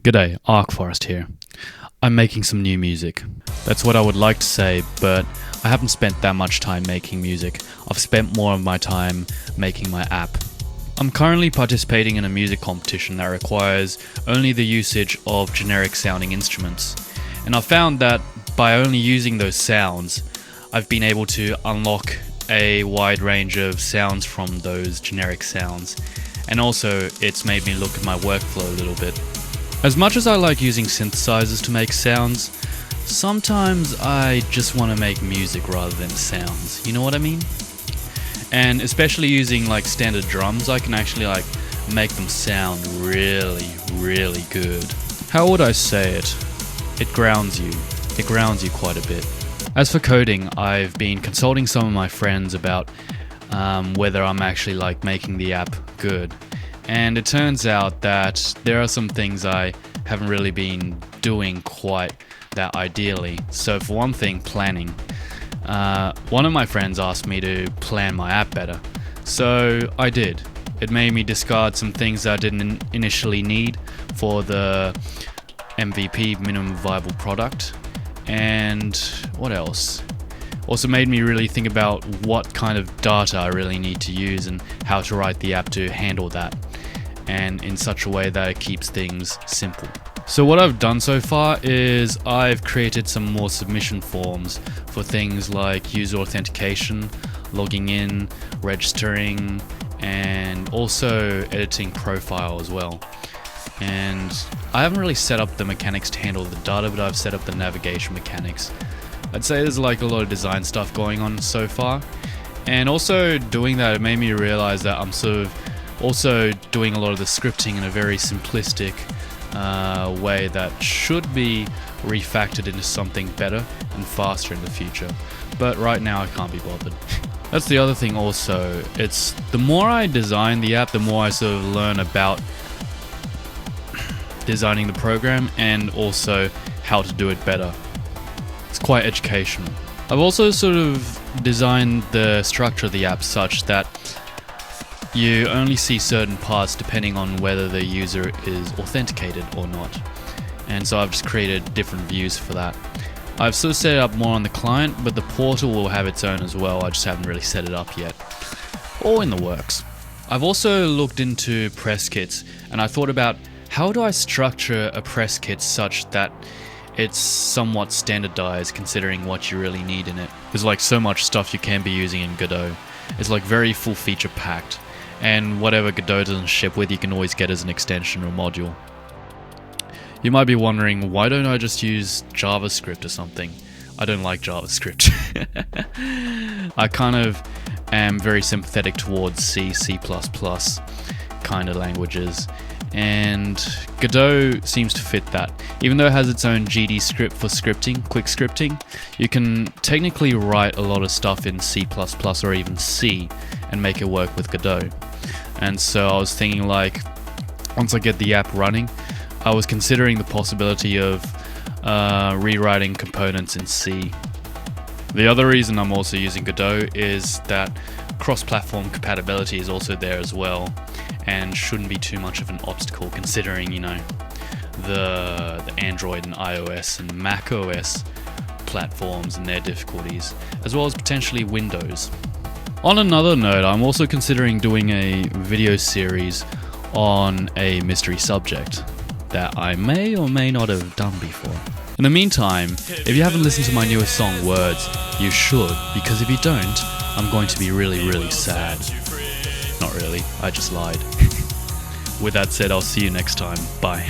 G'day, Arkforest here. I'm making some new music. That's what I would like to say, but I haven't spent that much time making music. I've spent more of my time making my app. I'm currently participating in a music competition that requires only the usage of generic sounding instruments. And I found that by only using those sounds, I've been able to unlock a wide range of sounds from those generic sounds. And also, it's made me look at my workflow a little bit. As much as I like using synthesizers to make sounds, sometimes I just want to make music rather than sounds, you know what I mean? And especially using like standard drums, I can actually make them sound really, really good. How would I say it? It grounds you. It grounds you quite a bit. As for coding, I've been consulting some of my friends about whether I'm actually making the app good. And it turns out that there are some things I haven't really been doing quite that ideally. So for one thing, planning. One of my friends asked me to plan my app better. So I did. It made me discard some things I didn't initially need for the MVP, minimum viable product. And what else? Also made me really think about what kind of data I really need to use and how to write the app to handle that, and in such a way that it keeps things simple. So what I've done so far is I've created some more submission forms for things like user authentication, logging in, registering, and also editing profile as well. And I haven't really set up the mechanics to handle the data, but I've set up the navigation mechanics. I'd say there's a lot of design stuff going on so far. And also doing that, it made me realize that I'm sort of also doing a lot of the scripting in a very simplistic way that should be refactored into something better and faster in the future. But right now I can't be bothered. That's the other thing also. It's the more I design the app, the more I sort of learn about designing the program and also how to do it better. It's quite educational. I've also sort of designed the structure of the app such that you only see certain parts depending on whether the user is authenticated or not. And so I've just created different views for that. I've sort of set it up more on the client, but the portal will have its own as well. I just haven't really set it up yet. All in the works. I've also looked into press kits, and I thought about how do I structure a press kit such that it's somewhat standardized considering what you really need in it. There's so much stuff you can be using in Godot. It's very full feature packed. And whatever Godot doesn't ship with, you can always get as an extension or module. You might be wondering, why don't I just use JavaScript or something? I don't like JavaScript. I kind of am very sympathetic towards C, C++ kind of languages. And Godot seems to fit that. Even though it has its own GD script for scripting, quick scripting, you can technically write a lot of stuff in C++ or even C and make it work with Godot. And so I was thinking once I get the app running, I was considering the possibility of rewriting components in C. The other reason I'm also using Godot is that cross-platform compatibility is also there as well, and shouldn't be too much of an obstacle considering, the Android and iOS and Mac OS platforms and their difficulties, as well as potentially Windows. On another note, I'm also considering doing a video series on a mystery subject that I may or may not have done before. In the meantime, if you haven't listened to my newest song, Words, you should, because if you don't, I'm going to be really, really sad. Not really, I just lied. With that said, I'll see you next time. Bye.